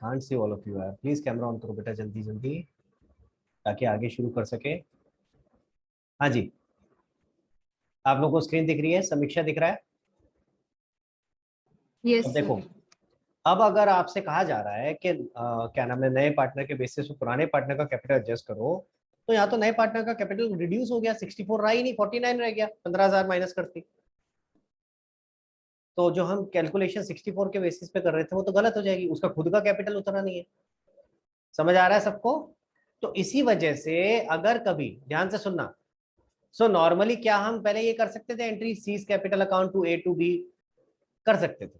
Can't see all of you यार, please camera on करो बेटा जल्दी जल्दी, ताकि आगे शुरू कर सके। हाँ जी, आप लोगों को स्क्रीन दिख रही है, समीक्षा दिख रहा है? अब यस देखो, सर। अब अगर आपसे कहा जा रहा है कि क्या नाम है, नए पार्टनर के बेसिस पे पुराने पार्टनर का कैपिटल एडजस्ट करो, तो यहाँ तो नए पार्टनर का कैपिटल रिड्यूस हो गया, 64 रहा ही नहीं, 49 रह गया, 15,000 माइनस करती। तो जो हम कैलकुलेशन 64 के बेसिस पे कर रहे थे वो तो गलत हो जाएगी, उसका खुद का कैपिटल उतना नहीं है। समझ आ रहा है सबको? तो इसी वजह से अगर कभी, ध्यान से सुनना, सो नॉर्मली क्या हम पहले ये कर सकते थे, entry C's capital account to A to B कर सकते थे।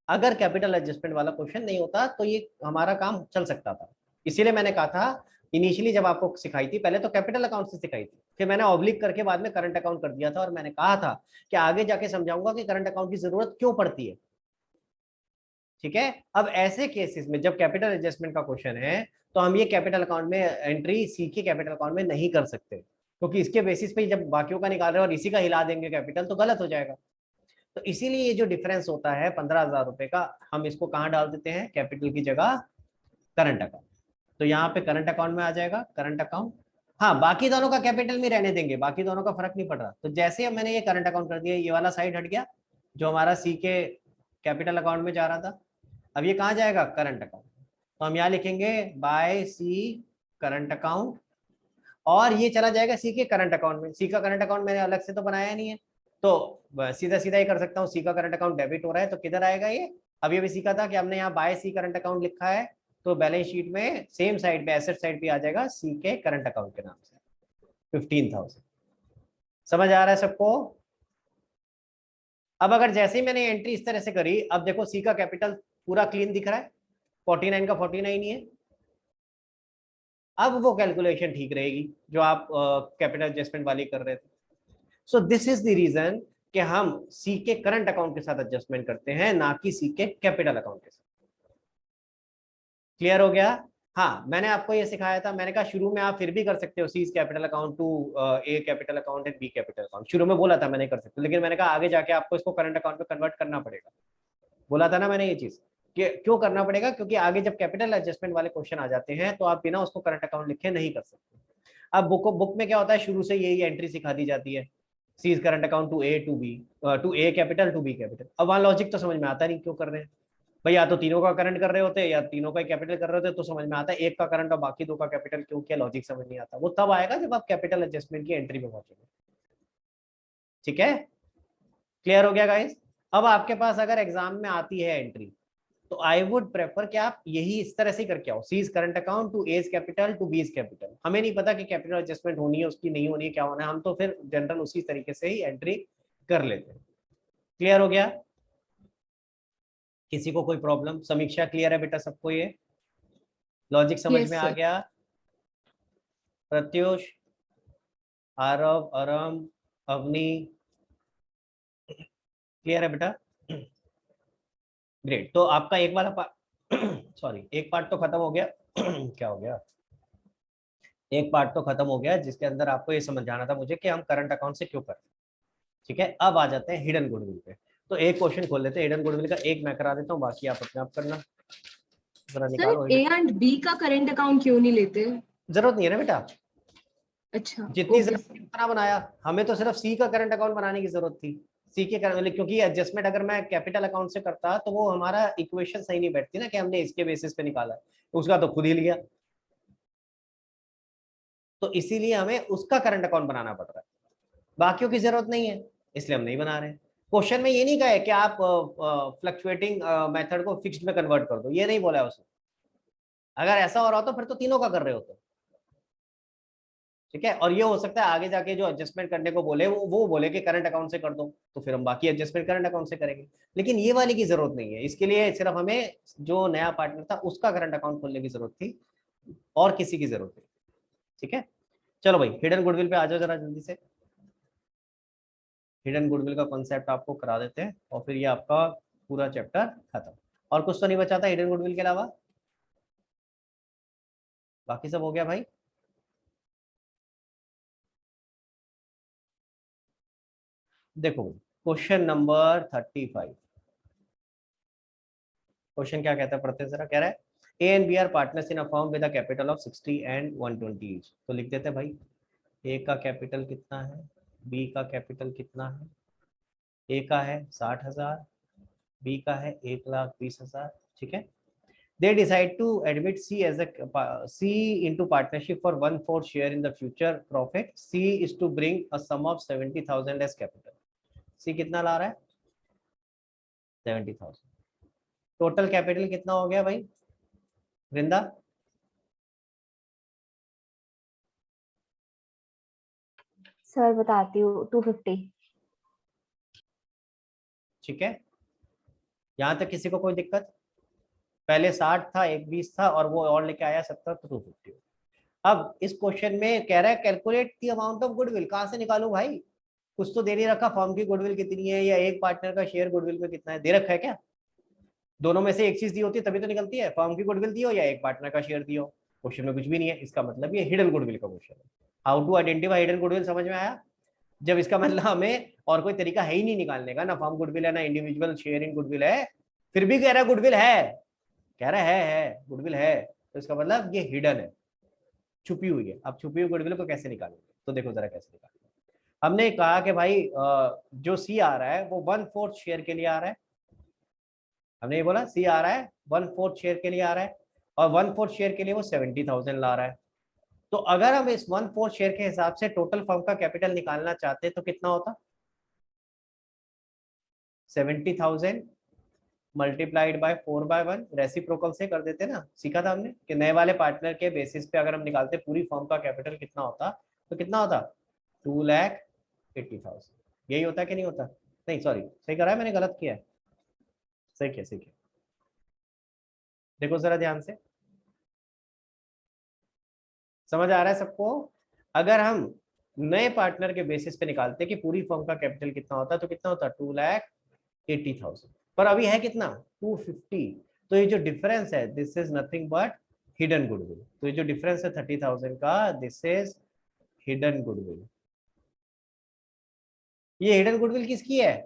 अगर कैपिटल एडजस्टमेंट वाला क्वेश्चन नहीं होता तो ये हमारा काम चल सकता था। इसीलिए मैंने कहा था इनिशियली जब आपको सिखाई थी, पहले तो कैपिटल अकाउंट से सिखाई थी, फिर मैंने ऑब्लिक करके बाद में करंट अकाउंट कर दिया था, और मैंने कहा था कि आगे जाके समझाऊंगा कि करंट अकाउंट की जरूरत क्यों पड़ती है। ठीक है, अब ऐसे केसेस में जब कैपिटल एडजस्टमेंट का क्वेश्चन है, तो हम ये कैपिटल अकाउंट में एंट्री सी के कैपिटल अकाउंट में नहीं कर सकते, क्योंकि इसके बेसिस पे जब बाकियों का निकाल रहे हैं और इसी का हिला देंगे कैपिटल, तो गलत हो जाएगा। तो इसीलिए ये जो डिफरेंस होता है 15,000 रुपए का, हम इसको कहाँ डाल देते हैं, कैपिटल की जगह करंट अकाउंट। तो यहाँ पे करंट अकाउंट में आ जाएगा करंट अकाउंट। हाँ, बाकी दोनों का कैपिटल में रहने देंगे, बाकी दोनों का फर्क नहीं पड़ रहा। तो जैसे मैंने ये करंट अकाउंट कर दिया, ये वाला साइड हट गया जो हमारा सी के कैपिटल अकाउंट में जा रहा था। अब ये कहाँ जाएगा, करंट अकाउंट। तो हम यहाँ लिखेंगे बाय सी करंट अकाउंट, और ये चला जाएगा सी के करंट अकाउंट में। सी का करंट अकाउंट मैंने अलग से तो बनाया नहीं है, तो सीधा सीधा ही कर सकता हूँ। सी का करंट अकाउंट डेबिट हो रहा है तो किधर आएगा ये, अभी अभी सीखा था कि हमने यहाँ बाय सी करंट अकाउंट लिखा है, तो बैलेंस शीट में सेम साइड पे एसेट साइड पे आ जाएगा सी के करंट अकाउंट के नाम से 15,000। समझ आ रहा है सबको? अब अगर जैसे ही मैंने एंट्री इस तरह से करी, अब देखो सी का कैपिटल पूरा क्लीन दिख रहा है, 49 का 49 ही है। अब वो कैलकुलेशन ठीक रहेगी जो आप कैपिटल एडजस्टमेंट वाली कर रहे थे। So this is the reason कि हम सी के करंट अकाउंट के साथ एडजस्टमेंट करते हैं, ना कि सी के कैपिटल अकाउंट के साथ। क्लियर हो गया? हाँ, मैंने आपको ये सिखाया था, मैंने कहा शुरू में आप फिर भी कर सकते हो C's capital account to A capital account and B capital account, शुरू में बोला था मैंने कर सकते हो, लेकिन मैंने कहा आगे जाके आपको इसको करंट अकाउंट में कन्वर्ट करना पड़ेगा। बोला था ना मैंने ये चीज, कि क्यों करना पड़ेगा, क्योंकि आगे जब कैपिटल एडजस्टमेंट वाले क्वेश्चन आ जाते हैं तो आप बिना उसको करंट अकाउंट लिखे नहीं कर सकते। अब बुक में क्या होता है, शुरू से यही एंट्री सिखा दी जाती है, C's current account to A to B, to A capital to B capital. अब वहां लॉजिक तो समझ में आता नहीं क्यों कर रहे हैं भाई, या तो तीनों का करंट कर रहे होते या तीनों का कैपिटल कर रहे होते तो समझ में आता है, एक का करंट और बाकी दो का कैपिटल क्यों किया, लॉजिक समझ नहीं आता। वो तब आएगा जब आप कैपिटल एडजस्टमेंट की एंट्री पे पहुंचेंगे। ठीक है, क्लियर हो गया गाइस? अब आपके पास अगर एग्जाम में आती है एंट्री, तो आई वुड प्रेफर कि आप यही इस तरह से करके आओ, C's current account to A's capital to B's capital. हमें नहीं पता कि कैपिटल एडजस्टमेंट होनी है उसकी, नहीं होनी है, क्या होना है, हम तो फिर जनरल उसी तरीके से ही एंट्री कर लेते हैं। क्लियर हो गया? किसी को कोई प्रॉब्लम? समीक्षा क्लियर है बेटा सबको? ये लॉजिक समझ में यस आ सर। गया? प्रत्युष, आरव, अरम, अवनी, क्लियर है बेटा? ग्रेट। तो आपका एक वाला पार्ट सॉरी, एक पार्ट तो खत्म हो गया क्या हो गया, एक पार्ट तो खत्म हो गया जिसके अंदर आपको ये समझाना था मुझे कि हम करंट अकाउंट से क्यों कर रहे हैं। ठीक है, अब आ जाते हैं हिडन गुडविल पे। तो एक क्वेश्चन खोल लेते हैं हिडन गुडविल का, एक मैं करा देता हूँ, बाकी आप अपने आप करना। जरा सर निकालो ए hidden- एंड बी का करंट अकाउंट क्यों नहीं लेते? जरूरत नहीं है ना बेटा, अच्छा। जितनी ओके जरूरत सर। थी उतना बनाया। हमें तो सिर्फ सी का करंट अकाउंट बनाने की जरूरत थी, सी के करंट, क्योंकि एडजस्टमेंट अगर मैं कैपिटल अकाउंट से करता तो वो हमारा इक्वेशन सही नहीं बैठती ना, कि हमने इसके बेसिस पे निकाला है, उसका तो खुद ही लिया। तो इसीलिए हमें उसका करंट अकाउंट बनाना पड़ रहा है, बाकियों की जरूरत नहीं है, इसलिए हम नहीं बना रहे। क्वेश्चन में ये नहीं कहा है कि आप फ्लक्चुएटिंग मेथड को फिक्स्ड में कन्वर्ट कर दो, ये नहीं बोला है उसने। अगर ऐसा हो रहा हो तो फिर तो तीनों का कर रहे होते। ठीक है, और ये हो सकता है आगे जाके जो एडजस्टमेंट करने को बोले वो बोले कि करंट अकाउंट से कर दो, तो फिर हम बाकी एडजस्टमेंट करंट अकाउंट से करेंगे। लेकिन ये वाली की जरूरत नहीं है, इसके लिए सिर्फ हमें जो नया पार्टनर था उसका करंट अकाउंट खोलने की जरूरत थी, और किसी की जरूरत नहीं। ठीक है, चलो भाई हिडन गुडविल पे आ जाओ जरा जल्दी से। हिडन गुडविल का कॉन्सेप्ट आपको करा देते हैं और फिर ये आपका पूरा चैप्टर खत्म। और कुछ तो नहीं बचा था हिडन गुडविल के अलावा? बाकी सब हो गया भाई? देखो, क्वेश्चन नंबर 35, क्वेश्चन क्या कहता है पढ़ते जरा, कह रहा है A and B are partners in a firm with a capital of 60 and 120 each. तो लिख देते हैं भाई, ए का कैपिटल कितना है, बी का कैपिटल कितना है। ए का है 60,000, बी का है 1,20,000। ठीक है। They decide to admit C as a C into partnership for 1/4 share in the future profit. C is to bring a sum of 70,000 as capital. C कितना ला रहा है? 70,000। टोटल कैपिटल कितना हो गया भाई वृंदा? सर बताती हूँ, 250। ठीक है, यहां तक किसी को कोई दिक्कत? पहले 60 था, एक 20 था, और वो और लेके आया 70, तो 250। अब इस क्वेश्चन में कह रहा है calculate the amount of goodwill. कहां से निकालूं भाई? कुछ तो दे नहीं रखा, फर्म की गुडविल कितनी है या एक पार्टनर का शेयर गुडविल में कितना है, दे रखा है क्या? दोनों में से एक चीज दी होती है तभी तो निकलती है, फर्म की गुडविल दी हो या एक पार्टनर का शेयर दी हो। क्वेश्चन में कुछ भी नहीं है, इसका मतलब ये हिडन गुडविल का क्वेश्चन है। How to identify hidden goodwill समझ में आया? जब इसका मतलब हमें और कोई तरीका है ही नहीं निकालने का, ना फर्म गुडविल है ना इंडिविजुअल शेयर इन गुडविल है, फिर भी कह रहा है गुडविल है, कह रहा है गुडविल है, तो इसका मतलब ये हिडन है, छुपी हुई है। अब छुपी हुई गुडविल को कैसे निकालेंगे? तो देखो जरा कैसे निकालेंगे। हमने कहा कि भाई जो सी आ रहा है वो 1/4 शेयर के लिए आ रहा है। हमने ये बोला सी आ रहा है 1/4 शेयर के लिए आ रहा है, और 1/4 शेयर के लिए वो 70,000 ला रहा है। तो अगर हम इस 1/4 शेयर के हिसाब से टोटल फर्म का कैपिटल निकालना चाहते तो कितना होता? 70,000 मल्टीप्लाइड बाय 4/1, रेसिप्रोकल से कर देते ना, सीखा था हमने कि नए वाले पार्टनर के बेसिस पे अगर हम निकालते पूरी फर्म का कैपिटल कितना होता, तो कितना होता? 2,80,000। यही होता है कि नहीं होता? नहीं सॉरी, सही करा है मैंने, गलत किया है। सही किया, सही किया। देखो जरा ध्यान से, समझ आ रहा है सबको? अगर हम नए पार्टनर के बेसिस पे निकालते कि पूरी फर्म का कैपिटल कितना होता, तो कितना होता? 2,80,000। पर अभी है कितना? 250। तो ये जो डिफरेंस है this is nothing but hidden goodwill. तो ये जो डिफरेंस है 30,000 का, दिस इज हिडन गुडविल। ये हिडन गुडविल किसकी है?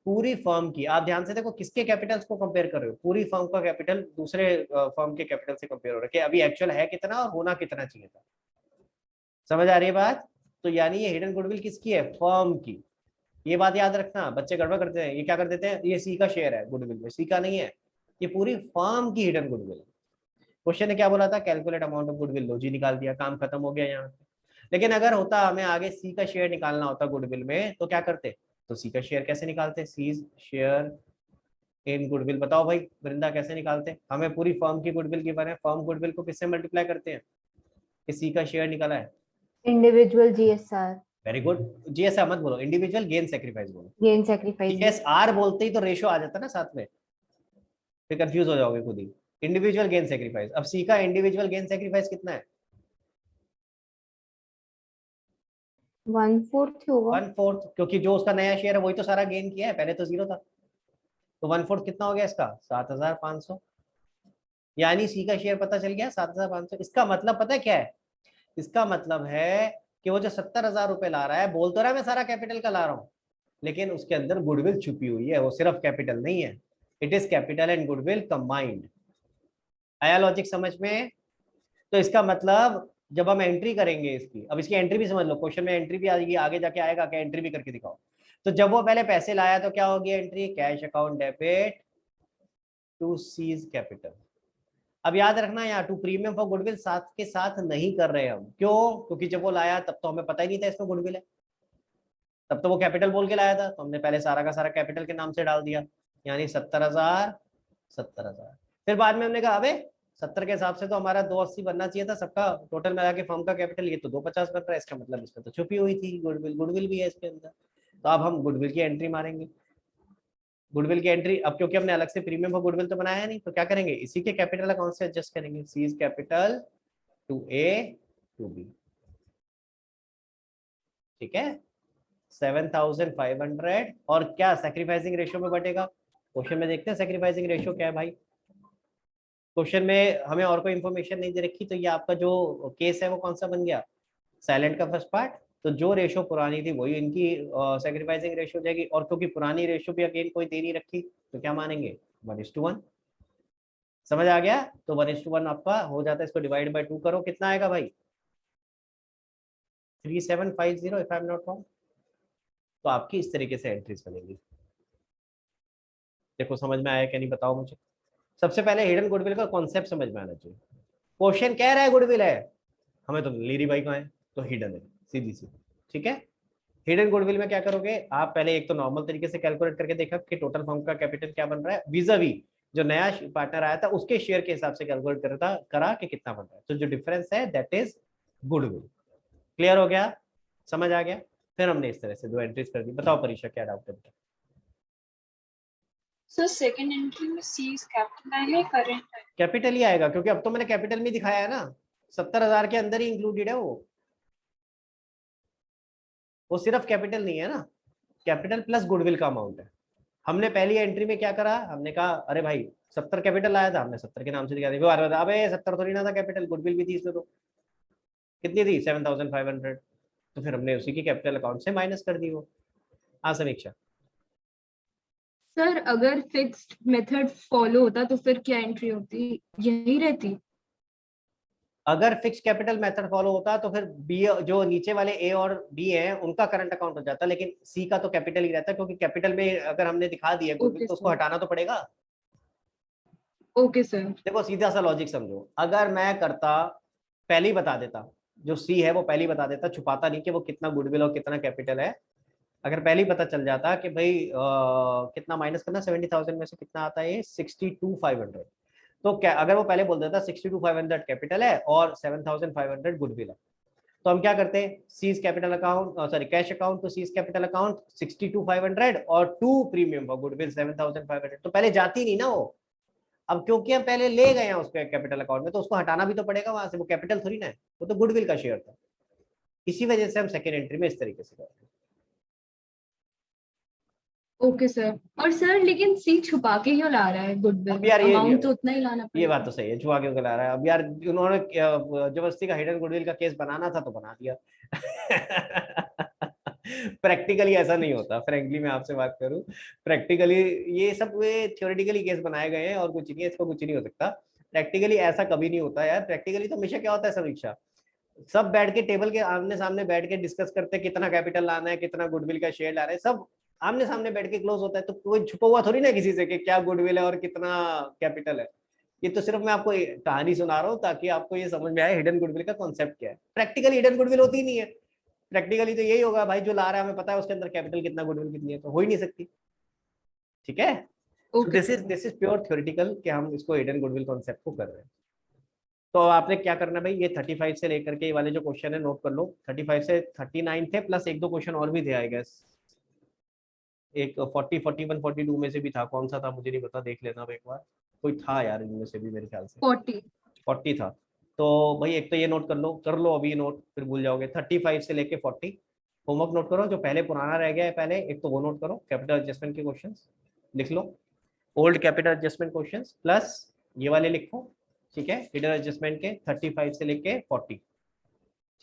पूरी फर्म की। आप ध्यान से देखो किसके कैपिटल्स को कंपेयर कर रहे हो, पूरी फर्म का कैपिटल दूसरे फर्म के कैपिटल से कंपेयर हो रहा है कि अभी एक्चुअल है कितना और होना कितना चाहिए था। समझ आ रही है बात? तो यानी ये हिडन गुडविल किसकी है? फर्म की। ये बात याद रखना, बच्चे गड़बड़ करते हैं, ये क्या कर देते हैं, ये सी का शेयर है गुडविल में, सी का नहीं है, ये पूरी फर्म की हिडन गुडविल है। क्वेश्चन ने क्या बोला था? Calculate amount of goodwill. लो जी निकाल दिया, काम खत्म हो गया यहाँ पे। लेकिन अगर होता हमें आगे सी का शेयर निकालना होता गुडविल में, तो क्या करते? तो सी का शेयर कैसे निकालते? C share in goodwill. बताओ भाई वृंदा कैसे निकालते? हमें पूरी फर्म की गुडविल गिवन है, फर्म गुडविल को किससे मल्टीप्लाई करते हैं? सी का शेयर निकाला है, individual GSR. Very good. GSR मत बोलो, इंडिविजुअल गेन सेक्रीफाइस बोलो। Gain sacrifice. जीएसआर बोलते ही तो रेशो आ जाता ना साथ में, फिर कंफ्यूज हो जाओगे खुद ही। Individual gain sacrifice. अब सी का इंडिविजुअल गेन सेक्रीफाइस कितना है? 1/4 होगा। 1/4, क्योंकि जो उसका नया शेयर है वही तो सारा गेन किया है, पहले तो 0 था। तो 1/4 कितना हो गया इसका? 7,500। यानी सी का शेयर पता चल गया 7,500। इसका मतलब पता है क्या है? इसका मतलब है कि वो जो 70,000 रुपए ला रहा है, बोल तो रहा है मैं सारा कैपिटल का ला रहा हूँ, लेकिन उसके अंदर गुडविल छुपी हुई है, वो सिर्फ कैपिटल नहीं है, it is capital and goodwill combined. आया लॉजिक समझ में? तो इसका मतलब जब हम एंट्री करेंगे इसकी, अब इसकी एंट्री भी समझ लो, क्वेश्चन में एंट्री भी आएगी, आगे जाके आएगा क्या, एंट्री भी करके दिखाओ। तो जब वो पहले पैसे लाया तो क्या होगी entry? Cash account debit to C's capital. अब याद रखना यहाँ टू प्रीमियम फॉर गुडविल साथ के साथ नहीं कर रहे हम, क्यों? क्योंकि जब वो लाया तब तो हमें पता ही नहीं था इसमें गुडविल है, तब तो वो कैपिटल बोल के लाया था, तो हमने पहले सारा का सारा कैपिटल के नाम से डाल दिया, यानी 70,000 70,000। फिर बाद में हमने कहा अबे 70 के हिसाब से तो हमारा 280 बनना चाहिए था सबका टोटल मिला के फर्म का कैपिटल, ये तो 250 बन रहा है, इसका मतलब इसमें तो छुपी हुई थी गुडविल, गुडविल भी है इसके अंदर। तो अब हम गुडविल की एंट्री मारेंगे। गुडविल की एंट्री, अब क्योंकि हमने अलग से प्रीमियम फॉर गुडविल तो बनाया नहीं, तो क्या करेंगे? इसी के कैपिटल अकाउंट से एडजस्ट करेंगे, C's capital to A to B. ठीक है, 7,500 और क्या सैक्रिफाइसिंग रेशियो में बटेगा? क्वेश्चन में देखते हैं सैक्रिफाइसिंग रेशियो क्या है भाई। क्वेश्चन में हमें और कोई इंफॉर्मेशन नहीं दे रखी, तो ये आपका जो केस है वो कौन सा बन गया? साइलेंट का फर्स्ट पार्ट। तो जो रेशो पुरानी थी वही इनकी सैक्रिफाइसिंग रेशियो हो जाएगी, और क्योंकि पुरानी रेशियो भी अगेन कोई दे नहीं रखी, तो क्या मानेंगे? 1:1। समझ आ गया? तो 1:1 आपका हो जाता है, इसको डिवाइड बाय 2 करो, कितना आएगा भाई? 3750 if I am not wrong. तो आपकी इस तरीके से एंट्रीज बनेगी। देखो समझ में आया क्या नहीं बताओ मुझे। सबसे पहले हिडन गुडविल का कॉन्सेप्ट समझ में आना चाहिए। क्वेश्चन कह रहा है गुडविल है, हमें तो लीरी भाई कहाँ है, तो हिडन है, सीधी सी। ठीक है, हिडन गुडविल में क्या करोगे आप? पहले एक तो नॉर्मल तरीके से कैलकुलेट करके देखा कि टोटल फर्म का कैपिटल क्या बन रहा है, vis-a-vis जो नया पार्टनर आया था उसके शेयर के हिसाब से कैलकुलेट करता करा कि कितना बन रहा है। तो जो डिफरेंस है दैट इज गुडविल। क्लियर हो गया? समझ आ गया? फिर हमने इस तरह से 2 एंट्रीज कर दी। बताओ परीक्षा क्या डाउट है? सर सेकंड एंट्री में सी इज कैपिटल आएगा, करंट है? कैपिटल ही आएगा, क्योंकि अब तो मैंने कैपिटल में दिखाया है ना, 70,000 के अंदर ही इंक्लूडेड है वो सिर्फ कैपिटल नहीं है ना, कैपिटल प्लस गुडविल का अमाउंट है। हमने पहली एंट्री में क्या करा, हमने कहा अरे भाई 70 कैपिटल आया था, हमने 70 के नाम से दिखा दिया। अबे 70 थोड़ी ना था कैपिटल, गुडविल भी थी इसमें। तो कितनी थी? 7,500। तो फिर हमने उसी की कैपिटल अकाउंट से माइनस कर दी वो। हाँ समीक्षा। सर अगर फिक्स्ड मेथड फॉलो होता तो फिर क्या एंट्री होती, यही रहती? अगर फिक्स कैपिटल मेथड फॉलो होता तो फिर बी, जो नीचे वाले ए और बी हैं उनका करंट अकाउंट हो जाता, लेकिन सी का तो कैपिटल ही रहता, क्योंकि कैपिटल में अगर हमने दिखा दिया गुडविल ओके तो उसको सर। हटाना तो पड़ेगा। Okay sir. देखो सीधा सा लॉजिक समझो, अगर मैं करता पहले ही बता देता, जो सी है वो पहले ही बता देता, छुपाता नहीं कि वो कितना गुडविल और कितना कैपिटल है। अगर पहले ही पता चल जाता कि भाई कितना माइनस करना, 70,000 में से कितना आता है, 62,500। तो क्या अगर वो पहले बोल देता 62,500 कैपिटल है और 7,500 गुडविल है, तो हम क्या करते हैं, C's capital account, sorry cash account to C's capital account 62,500 और 2 प्रीमियम फॉर गुडविल 7,500। तो पहले जाती नहीं ना वो। अब क्योंकि हम पहले ले गए हैं उसके कैपिटल अकाउंट में, तो उसको हटाना भी तो पड़ेगा वहां से, वो कैपिटल थोड़ी ना है, वो तो गुडविल का शेयर था। इसी वजह से हम सेकेंड एंट्री में इस तरीके से करते हैं। Okay sir. और सर लेकिन सी छुपा के क्यों ला रहा है गुडविल, अब यार अमाउंट तो उतना ही लाना ये बात पड़ेगा। तो सही है, छुआ क्यों ला रहा है? अब यार उन्होंने जबरदस्ती का हिडन गुडविल का केस बनाना था तो बना दिया। प्रैक्टिकली ऐसा नहीं होता, फ्रेंकली मैं आपसे बात करूं, प्रैक्टिकली ये सब वे थ्योरेटिकली केस बनाए गए हैं और कुछ नहीं है, इसको कुछ नहीं हो सकता। प्रैक्टिकली ऐसा कभी नहीं होता यार। प्रैक्टिकली तो हमेशा क्या होता है समीक्षा, सब बैठ के टेबल के आमने सामने बैठ के डिस्कस करते हैं कितना कैपिटल लाना है, कितना गुडविल का शेयर लाना है, सब आमने सामने बैठ के क्लोज होता है। तो कोई छुपा हुआ थोड़ी ना किसी से कि क्या गुडविल है और कितना कैपिटल है। ये तो सिर्फ मैं आपको कहानी सुना रहा हूँ ताकि आपको ये समझ में आए हिडन गुडविल का कॉन्सेप्ट क्या है। प्रैक्टिकली हिडन गुडविल होती ही नहीं है। प्रैक्टिकली तो यही होगा भाई, जो ला रहा है हमें पता है उसके अंदर कैपिटल कितना गुडविल कितनी है, तो हो ही नहीं सकती। ठीक है, so okay this is pure theoretical कि हम इसको हिडन गुडविल कॉन्सेप्ट को कर रहे हैं। तो आपने क्या करना भाई, ये 35 से लेकर के ये वाले जो क्वेश्चन है नोट कर लो। 35 से 39 थे, प्लस एक दो क्वेश्चन और भी थे आई गेस। एक 40, 41, 42 में से भी था, कौन सा था मुझे नहीं पता, देख लेना अब एक बार। कोई था यार इनमें से भी मेरे ख्याल से 40। 40 था। तो भाई एक तो ये नोट कर लो अभी नोट, फिर भूल जाओगे। 35 से लेके 40 होमवर्क नोट करो, जो पहले पुराना रह गया है पहले एक तो वो नोट करो, कैपिटल एडजस्टमेंट के क्वेश्चंस लिख लो, old capital adjustment questions plus ये वाले लिखो। ठीक है, हिडन एडजस्टमेंट के 35 से लेके 40।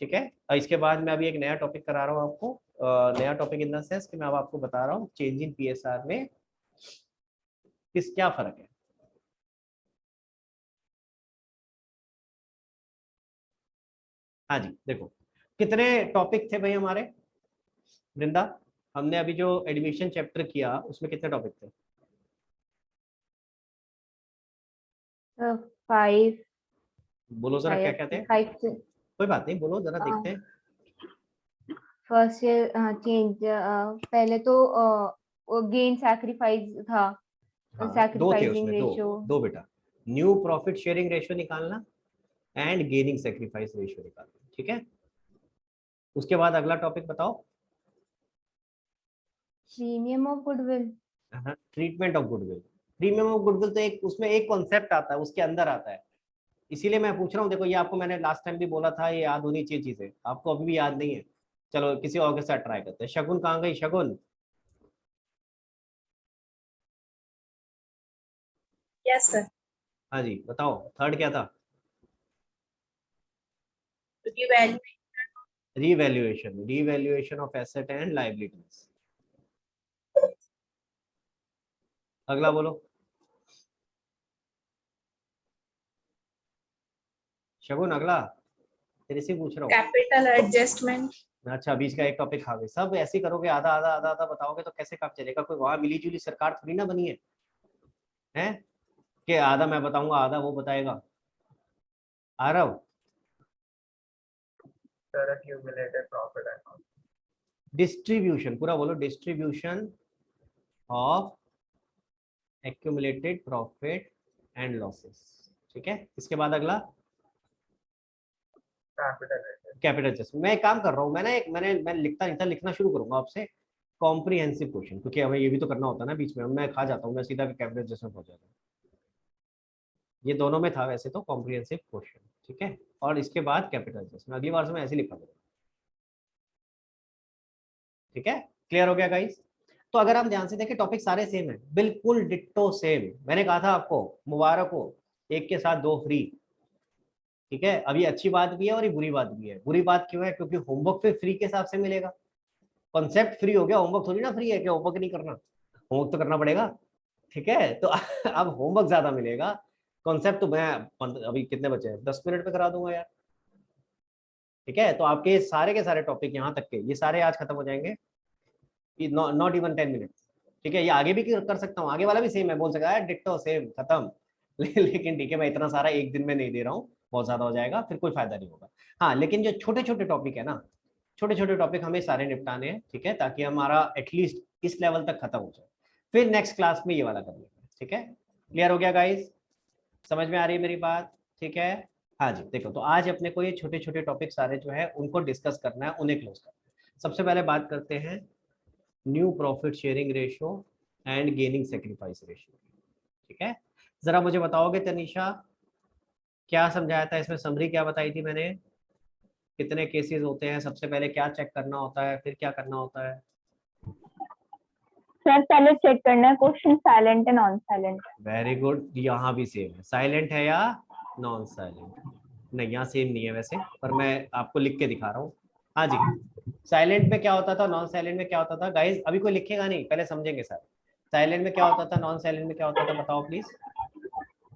ठीक है, और इसके बाद मैं अभी एक नया टॉपिक करा रहा हूँ आपको, नया टॉपिक इन द सेंस कि मैं अब आपको बता रहा हूँ चेंज इन पीएसआर में किस क्या फर्क है। हाँ जी, देखो कितने टॉपिक थे भाई हमारे वृंदा, हमने अभी जो एडमिशन चैप्टर किया उसमें कितने टॉपिक थे? 5 बोलो जरा क्या शायद क्या थे। 5 से कोई बात नहीं, बोलो जरा देखते हैं। फर्स्ट ईयर चेंज, पहले तो गेन सैक्रिफाइस था, हाँ दो थे सैक्रिफाइसिंग उसमें, दो रेशियो। दो बेटा, न्यू प्रॉफिट शेयरिंग रेशियो निकालना एंड गेनिंग सेक्रीफाइस रेशियो निकालना। ठीक है, उसके बाद अगला टॉपिक बताओ। Premium of goodwill. Treatment of goodwill. Premium of goodwill तो एक उसमें एक कॉन्सेप्ट आता है, उसके अंदर आता है, इसीलिए मैं पूछ रहा हूँ। देखो ये आपको मैंने लास्ट टाइम भी बोला था, ये याद होनी चाहिए चीजें, आपको अभी भी याद नहीं है। चलो किसी और के साथ ट्राई करते हैं। शगुन कहाँ गई शगुन? Yes sir. हाँ जी बताओ, थर्ड क्या था? Revaluation, revaluation of asset and liabilities. अगला बोलो। शगुन अगला तेरे से पूछ रहा हूँ। Capital adjustment. अच्छा बीच का एक टॉपिक खा गए सब, ऐसे ही करोगे आधा आधा आधा आधा बताओगे तो कैसे काम चलेगा? कोई वहां मिली जुली सरकार थोड़ी ना बनी है, हैं कि आधा मैं बताऊंगा आधा वो बताएगा। आरव डिस्ट्रीब्यूशन पूरा बोलो, distribution of accumulated profit and losses. ठीक है, इसके बाद अगला कैपिटल एडजस्टमेंट। मैं एक काम कर रहा हूँ, मैं लिखता नहीं था, लिखना शुरू करूंगा आपसे कॉम्प्रिहेंसिव क्वेश्चन, क्योंकि हमें ये भी तो करना होता है ना बीच में, मैं खा जाता हूँ, मैं सीधा कैपिटल एडजस्टमेंट पहुंच जाता हूँ। ये दोनों में था वैसे तो कॉम्प्रिहेंसिव क्वेश्चन, ठीक है, और इसके बाद कैपिटल एडजस्टमेंट। अगली बार से मैं ऐसे लिखा दूंगा, ठीक है, क्लियर हो गया गाइस? तो अगर हम ध्यान से देखें टॉपिक सारे सेम है, बिल्कुल डिट्टो सेम। मैंने कहा था आपको मुबारक हो, एक के साथ दो फ्री, ठीक है। अब ये अच्छी बात भी है और ये बुरी बात भी है। बुरी बात क्यों है? क्योंकि होमवर्क फिर फ्री के हिसाब से मिलेगा। कॉन्सेप्ट फ्री हो गया, होमवर्क थोड़ी ना फ्री है कि होमवर्क नहीं करना, होमवर्क तो करना पड़ेगा, ठीक है। तो अब होमवर्क ज्यादा मिलेगा, कॉन्सेप्ट तो मैं अभी कितने बचे हैं, 10 मिनट में करा दूंगा यार, ठीक है। तो आपके सारे के सारे टॉपिक यहाँ तक के ये सारे आज खत्म हो जाएंगे, नॉट इवन 10 मिनट, ठीक है। ये आगे भी कर सकता हूँ, आगे वाला भी सेम है, बोल सकता है डिट्टो सेम खत्म। लेकिन ठीक है, मैं इतना सारा एक दिन में नहीं दे रहा हूँ, बहुत ज्यादा हो जाएगा, फिर कोई फायदा नहीं होगा। हाँ, लेकिन जो छोटे छोटे टॉपिक है ना, छोटे छोटे टॉपिक हमें सारे निपटाने हैं, ठीक है, ताकि हमारा एटलीस्ट इस लेवल तक खत्म हो जाए, फिर नेक्स्ट क्लास में ये वाला कर लेंगे, ठीक है। क्लियर हो गया गाइस? समझ में आ रही है मेरी बात? ठीक है, हाँ जी। देखो, तो आज अपने को ये छोटे छोटे टॉपिक सारे जो है उनको डिस्कस करना है, उन्हें क्लोज करना है। सबसे पहले बात करते हैं new profit sharing ratio and gaining sacrifice ratio, ठीक है। जरा मुझे बताओगे तनीषा, क्या समझाया था इसमें, समरी क्या बताई थी मैंने, कितने केसेस होते हैं, सबसे पहले क्या चेक करना होता है, फिर क्या करना होता है? सर पहले चेक करना है क्वेश्चन साइलेंट है नॉन साइलेंट। वेरी गुड, यहाँ भी सेम है, साइलेंट है या नॉन साइलेंट? नहीं, यहाँ सेम नहीं है वैसे, पर मैं आपको लिख के दिखा रहा हूँ। हाँ जी, साइलेंट में क्या होता था, नॉन साइलेंट में क्या होता था गाइस? अभी कोई लिखेगा नहीं, पहले समझेंगे सर। साइलेंट में क्या होता था, नॉन साइलेंट में क्या होता था, बताओ प्लीज,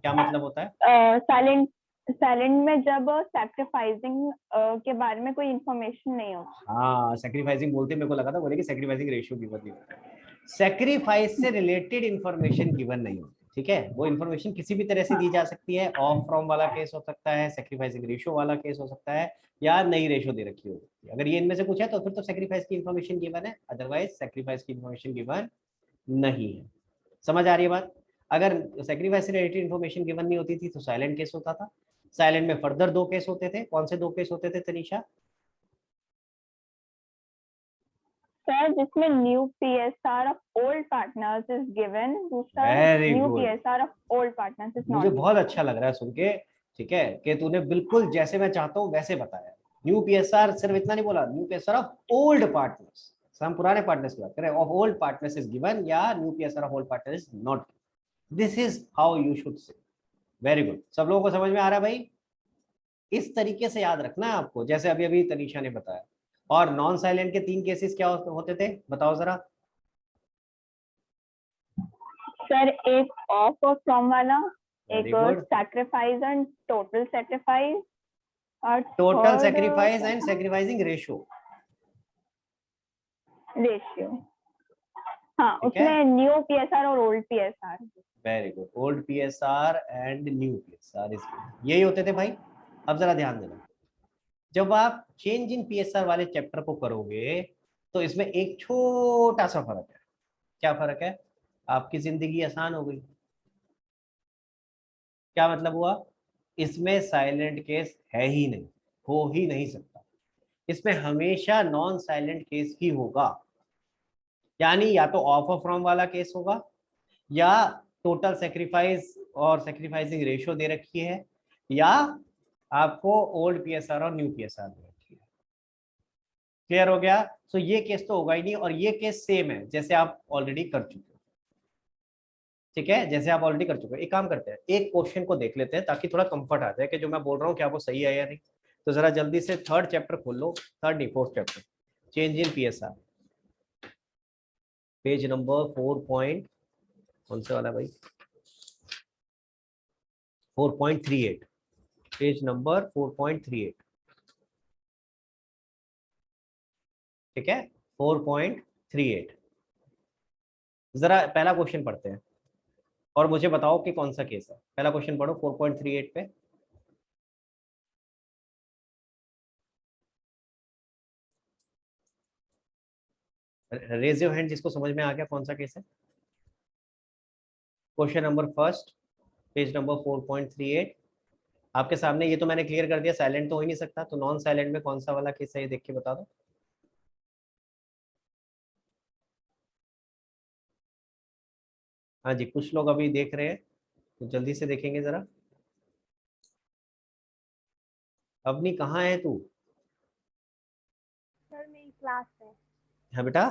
क्या मतलब होता है? साइलेंट साइलेंट में जब सैक्रिफाइसिंग के बारे में कोई इंफॉर्मेशन नहीं हो। हाँ, सेक्रीफाइसिंग बोलते मेरे को लगा था बोले कि सेक्रीफाइसिंग रेशियो गिवन नहीं होता, सेक्रीफाइस से रिलेटेड इंफॉर्मेशन गिवन नहीं होती, ठीक है। वो इंफॉर्मेशन किसी भी तरह से दी जा सकती है, ऑफ फ्रॉम वाला केस हो सकता है, सेक्रीफाइसिंग रेशियो वाला केस हो सकता है, या नई रेशियो दे रखी हो सकती है। अगर ये इनमें से कुछ है तो फिर तो सेक्रीफाइस की इंफॉर्मेशन गिवन है, अदरवाइज सेक्रीफाइस की इंफॉर्मेशन गिवन नहीं है। समझ आ रही है बात? अगर सेक्रीफाइस से रिलेटेड इंफॉर्मेशन गिवन नहीं होती थी तो साइलेंट केस होता था। साइलेंट में फर्दर दो केस होते थे, कौन से दो केस होते थे तनीषा? सर जिसमें new PSR of old partners is given, दूसरा very new good, PSR of old partners is मुझे नॉट बहुत गिवन। अच्छा लग रहा है सुन के, ठीक है, कि तूने बिल्कुल जैसे मैं चाहता हूँ वैसे बताया। न्यू पीएसआर सिर्फ इतना नहीं बोला, new PSR of old partners, हम पुराने पार्टनर्स की बात करें, of old partners is given, या new PSR of old partners is not. This is how you should say. Very good, सब लोगों को समझ में आ रहा है भाई? इस तरीके से याद रखना है आपको, जैसे अभी अभी तनीषा ने बताया। और नॉन साइलेंट के 3 केसेस क्या होते थे, बताओ जरा। सर एक ऑफ और फ्रॉम वाला, वेरी एक good, sacrifice and total sacrifice, और total third sacrifice and sacrificing ratio, ratio. हाँ, ठीक है। उसमें न्यू पीएसआर और old PSR. Very good, old PSR and new PSR, यही होते थे भाई। अब जरा ध्यान देना, जब आप चेंज इन पीएसआर वाले चैप्टर को करोगे तो इसमें एक छोटा सा फर्क है। क्या फर्क है? आपकी जिंदगी आसान हो गई। क्या मतलब हुआ? इसमें साइलेंट केस है ही नहीं, हो ही नहीं सकता। इसमें हमेशा नॉन साइलेंट केस ही होगा, यानी या तो ऑफ और फ्रॉम वाला केस होगा, या टोटल सेक्रीफाइस और सेक्रीफाइसिंग रेशियो दे रखी है, या आपको ओल्ड पीएसआर और न्यू पीएसआर दे रखी है। क्लियर हो गया? सो ये केस तो होगा ही नहीं, और ये केस सेम है जैसे आप ऑलरेडी कर चुके हो, ठीक है, जैसे आप ऑलरेडी कर चुके हो। एक काम करते हैं, एक क्वेश्चन को देख लेते हैं ताकि थोड़ा कंफर्ट आ जाए कि जो मैं बोल रहा हूँ क्या वो सही है या नहीं। तो जरा जल्दी से थर्ड चैप्टर खोल लो, थर्ड नहीं fourth chapter, change in PSR, page number 4 point, कौन से वाला भाई, 4.38, पेज नंबर 4.38, ठीक है 4.38। जरा पहला क्वेश्चन पढ़ते हैं और मुझे बताओ कि कौन सा केस है। पहला क्वेश्चन पढ़ो 4.38 पे। रेज योर हैंड जिसको समझ में आ गया कौन सा केस है। Question number first, page number 4.38 आपके सामने। ये तो मैंने क्लियर कर दिया, साइलेंट तो हो ही नहीं सकता, तो नॉन साइलेंट में कौन सा वाला केस है ये देख के बता दो। हाँ जी, कुछ लोग अभी देख रहे हैं तो जल्दी से देखेंगे जरा। अवनी कहाँ है तू? सर मेरी क्लास है, हाँ बेटा।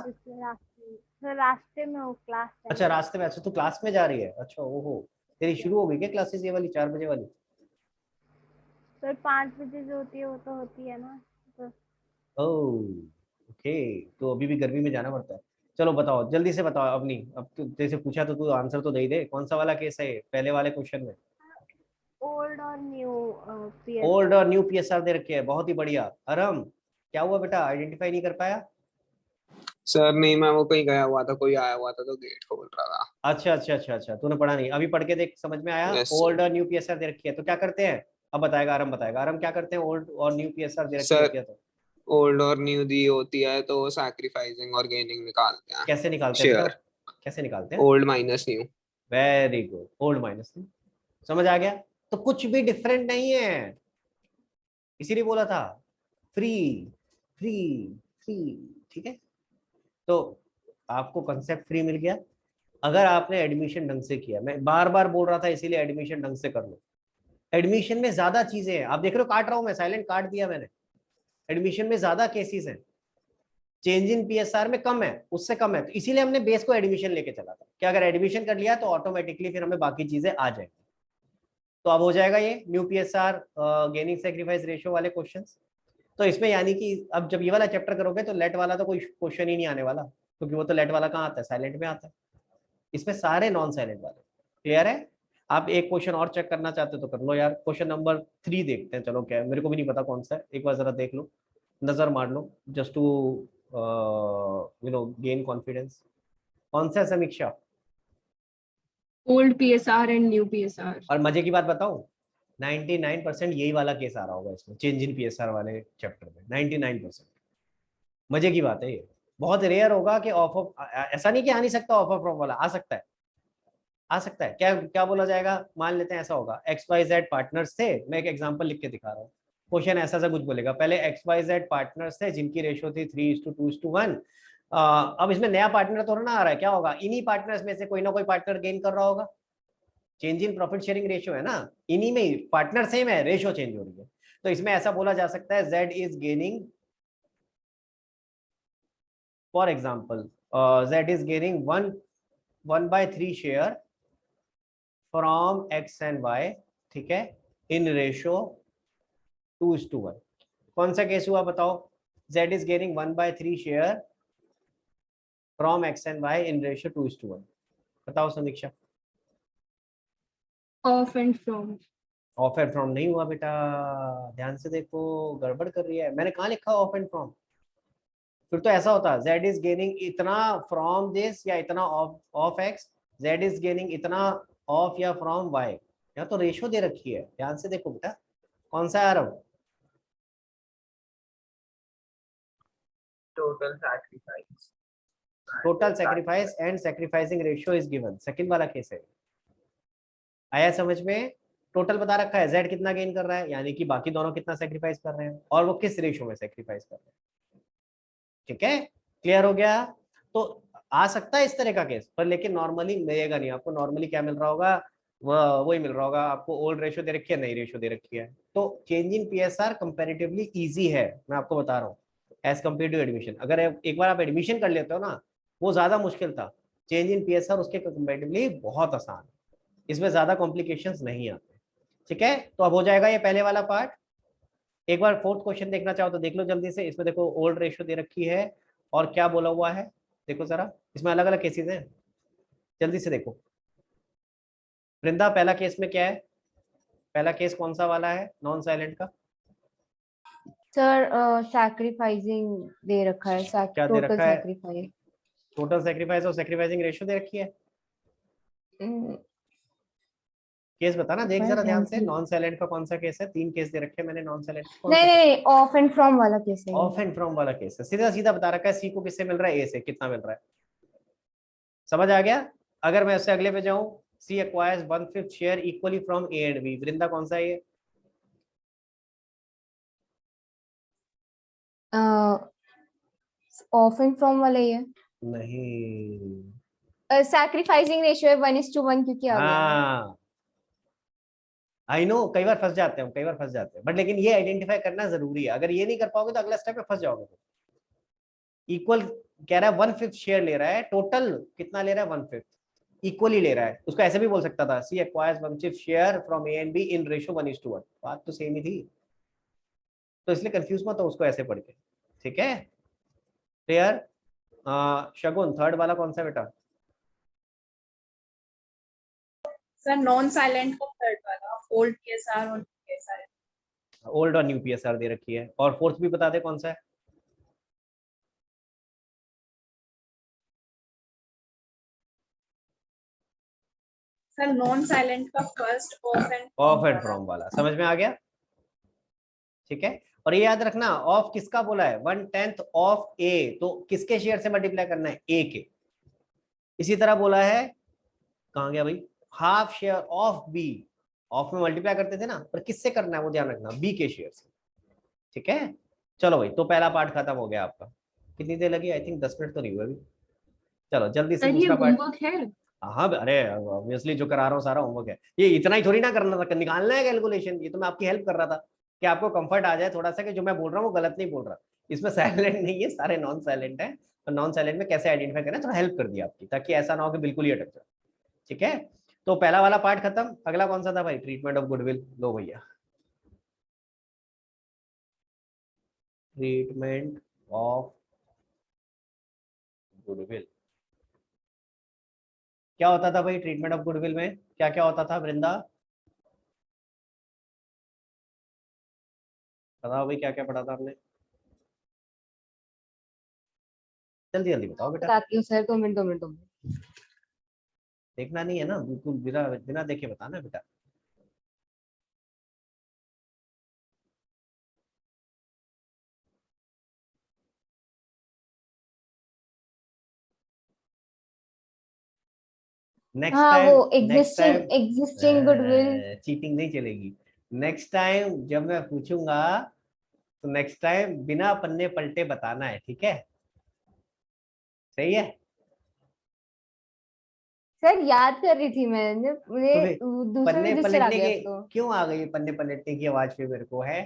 रास्ते में वो क्लास है। अच्छा रास्ते में, अच्छा तू क्लास में जा रही है। अच्छा ओहो, तेरी शुरू हो गई क्या क्लासेस ये वाली 4 बजे वाली? सर 5 बजे जो होती है वो तो होती है ना, तो ओह ओके, तो अभी भी गर्मी में जाना पड़ता है। चलो बताओ जल्दी से बताओ अवनी, अब तू तेरे से पूछा तो तू आंसर तो दे ही दे। कौन सा वाला केस है ये पहले वाले क्वेश्चन में? ओल्ड और न्यू ओल्ड पीएसआर। और न्यू पीएसआर दे रखे हैं, बहुत ही बढ़िया। अरम क्या हुआ बेटा, आइडेंटिफाई नहीं कर पाया? सर नहीं, मैं वो कहीं गया हुआ था, कोई आया हुआ था तो गेट खोल रहा था। अच्छा अच्छा अच्छा अच्छा, तूने पढ़ा नहीं, अभी पढ़ के देख, समझ में आया। Yes old sir. और न्यू पीएसआर दे रखी है तो क्या करते हैं? अब बताएगा आरम, बताएगा आरम क्या करते हैं ओल्ड और न्यू पीएसआर दे रखी सर होती है तो। ओल्ड और न्यू दी होती है तो वो सैक्रिफाइसिंग और गेनिंग निकालते हैं। कैसे निकालते हैं बेटा, शेयर। कैसे निकालते हैं? Old minus new. Very good, old minus new. समझ आ गया? तो कुछ भी डिफरेंट नहीं है, इसीलिए बोला था फ्री फ्री फ्री, ठीक है। तो आपको कंसेप्ट फ्री मिल गया अगर आपने एडमिशन ढंग से किया। मैं बार बार बोल रहा था इसीलिए एडमिशन ढंग से कर लो। एडमिशन में ज्यादा चीजें हैं, आप देख रहे हो काट रहा हूं मैं, साइलेंट काट दिया मैंने। एडमिशन में ज्यादा केसेस हैं, चेंज इन पीएसआर में कम है, उससे कम है, तो इसीलिए हमने बेस को एडमिशन लेके चला था कि अगर एडमिशन कर लिया तो ऑटोमेटिकली फिर हमें बाकी चीजें आ जाएंगी। तो अब हो जाएगा ये new PSR gaining sacrifice ratio वाले क्वेश्चंस। तो इसमें यानी कि अब जब ये वाला चैप्टर करोगे तो लेट वाला तो कोई क्वेश्चन ही नहीं आने वाला, क्योंकि वो तो लेट वाला कहाँ आता है, साइलेंट में आता है। इसमें सारे नॉन साइलेंट वाले। क्लियर है? आप एक क्वेश्चन और चेक करना चाहते हो तो कर लो यार। क्वेश्चन नंबर 3 देखते हैं, चलो क्या है, मेरे को भी नहीं पता कौन सा है, एक बार जरा देख लो, नजर मार लो, जस्ट टू गेन कॉन्फिडेंस। कौन सा है समीक्षा? Old PSR and new PSR. और मजे की बात बताऊं, 99% यही वाला केस आ रहा होगा इसमें, चेंज इन पीएसआर वाले चैप्टर में 99%। मजे की बात है ये, बहुत रेयर होगा कि ऑफ ऑफ, ऐसा नहीं कि आ नहीं सकता ऑफ ऑफ वाला, आ सकता है, आ सकता है। क्या क्या बोला जाएगा, मान लेते हैं ऐसा होगा, एक्स वाई जेड पार्टनर्स थे, मैं एक एग्जांपल लिख के दिखा रहा हूँ। क्वेश्चन ऐसा सा कुछ बोलेगा, पहले एक्स वाई जेड पार्टनर्स थे जिनकी रेशियो थी 3:2:1। अब इसमें नया पार्टनर तो ना आ रहा है, क्या होगा, इन्हीं पार्टनर्स में से कोई ना कोई पार्टनर गेन कर रहा होगा। Change in profit sharing ratio है ना, इन्हीं में ही पार्टनर सेम है, रेशियो चेंज हो रही है। तो इसमें ऐसा बोला जा सकता है Z is gaining, for example Z is gaining 1/3 share from X and Y, ठीक है, इन रेशियो 2:1। कौन सा केस हुआ बताओ, z is gaining 1/3 share from X and Y in ratio 2:1। बताओ Samiksha. Of and from. Of and from नहीं हुआ बेटा, ध्यान से देखो, गड़बड़ कर रही है। मैंने कहाँ लिखा ऑफ एंड फ्रॉम? फिर तो ऐसा होता z इज गेनिंग इतना फ्रॉम दिस या इतना of x, z is gaining इतना ऑफ या फ्रॉम y। यहाँ तो रेशियो दे रखी है, ध्यान से देखो बेटा, कौन सा आ रहा हूँ? Total sacrifice. Total sacrifice and sacrificing ratio is given, second वाला केस है। आया समझ में? टोटल बता रखा है z कितना गेन कर रहा है, यानी कि बाकी दोनों कितना सेक्रीफाइस कर रहे हैं और वो किस रेशियो में सेक्रीफाइस कर रहे हैं। ठीक है, क्लियर हो गया? तो आ सकता है इस तरह का केस, पर लेकिन नॉर्मली मिलेगा नहीं आपको। नॉर्मली क्या मिल रहा होगा, वही मिल रहा होगा आपको, ओल्ड रेशियो दे रखी है, नई रेशियो दे रखी है। तो change in PSR comparatively easy है, मैं आपको बता रहा हूँ, एज कम्पेयर टू एडमिशन। अगर एक बार आप एडमिशन कर लेते हो ना, वो ज्यादा मुश्किल था। चेंज इन पीएसआर उसके कंपैरेटिवली बहुत आसान है, इसमें ज्यादा कॉम्प्लिकेशंस नहीं आते। ठीक है, तो अब हो जाएगा ये पहले वाला पार्ट। एक बार फोर्थ क्वेश्चन देखना चाहो तो देख लो जल्दी से। इसमें देखो ओल्ड रेशियो दे रखी है और क्या बोला हुआ है, देखो जरा, इसमें अलग अलग केसेस हैं, जल्दी से देखो। वृंदा पहला केस में क्या है? पहला केस कौन सा वाला है नॉन साइलेंट का? सर सैक्रिफाइसिंग दे रखा है, क्या दे टोटल रखा है? सैक्रिफाइस। टोटल सेक्रीफाइस और सेक्रीफाइसिंग रेशियो दे रखी है। केस बताना, देख जरा ध्यान से, नॉन साइलेंट का कौन सा केस है? 3 केस दे रखे हैं मैंने नॉन साइलेंट। नहीं नहीं, ऑफ एंड फ्रॉम वाला केस है। ऑफ एंड फ्रॉम वाला केस है, सीधा सीधा बता रखा है सी को किससे मिल रहा है, ए से। कितना मिल रहा है समझ आ गया? अगर मैं उससे अगले पे जाऊं, C acquires 1/5 share equally from A and B. Vrinda कौन सा है ये? ऑफ एंड फ्रॉम वाला ही है। नहीं, सैक्रिफाइसिंग रेशियो है 1:1 क्योंकि आ गया है। हाँ आई नो, कई बार फंस जाते हैं, कई बार फंस जाते हैं, बट लेकिन ये आइडेंटिफाई करना जरूरी है। अगर ये नहीं कर पाओगे तो अगला स्टेप में फंस जाओगे। इक्वल कह रहा है 1/5 शेयर ले रहा है, टोटल कितना ले रहा है 1/5, इक्वली ले रहा है। उसको ऐसे भी बोल सकता था, C acquires 1/5 share from A and B in ratio 1:1। बात तो सेम ही थी, तो इसलिए कंफ्यूज मत हो उसको ऐसे पढ़ के, ठीक है? क्लियर? शगुन थर्ड वाला कौन सा बेटा? सर नॉन साइलेंट का थर्ड वाला, ओल्ड पीएसआर और पीएसआर। ओल्ड और न्यू पीएसआर दे रखी है। और फोर्थ भी बता दे कौन सा है? सर नॉन साइलेंट का फर्स्ट ऑफ एंड फ्रॉम वाला। समझ में आ गया? ठीक है, और ये याद रखना, ऑफ किसका बोला है? 1/10 ऑफ ए, तो किसके शेयर से मल्टीप्लाई करना है? ए के। इसी तरह बोला है, कहां गया भाई, half share of B. Of में मल्टीप्लाई करते थे ना, पर किससे करना है वो ध्यान रखना, बी के शेयर से। ठीक है, चलो भाई, तो पहला पार्ट खत्म हो गया आपका। कितनी देर लगी? आई थिंक 10 मिनट तो नहीं हुआ अभी। चलो जल्दी से सर ये दूसरा पार्ट। होमवर्क है? हाँ, अरे ऑब्वियसली जो करा रहा हूँ सारा होमवर्क है। ये इतना ही थोड़ी ना करना था, निकालना है कैलकुलेशन। ये तो मैं आपकी हेल्प कर रहा था कि आपको कंफर्ट आ जाए थोड़ा सा कि जो मैं बोल रहा हूँ वो गलत नहीं बोल रहा। इसमें साइलेंट नहीं है, सारे नॉन साइलेंट है। तो नॉन साइलेंट में कैसे आइडेंटिफाई करना है, थोड़ा हेल्प कर दिया आपकी, ताकि ऐसा ना हो कि बिल्कुल ही अटक जाए। ठीक है, तो पहला वाला पार्ट खत्म। अगला कौन सा था भाई? Treatment of goodwill. लो भैया, ट्रीटमेंट ऑफ गुडविल क्या होता था भाई? ट्रीटमेंट ऑफ गुडविल में क्या क्या होता था वृंदा? बताओ भाई, क्या क्या पढ़ा था आपने? जल्दी जल्दी बताओ बेटा। बताती हूँ सर, 2 मिनट 2 मिनट। देखना नहीं है ना, बिल्कुल बिना बिना देखे बताना बेटा। नेक्स्ट हाँ टाइम, वो next time existing goodwill. Cheating नहीं चलेगी। नेक्स्ट टाइम जब मैं पूछूंगा तो नेक्स्ट टाइम बिना पन्ने पलटे बताना है, ठीक है? सही है? सर याद कर रही थी मैंने, मुझे तो फिर दूसरा पन्ने रजिस्टर आ पलटने गया के अब तो। क्यों आ गई? पन्ने पलटने की आवाज पे मेरे को है।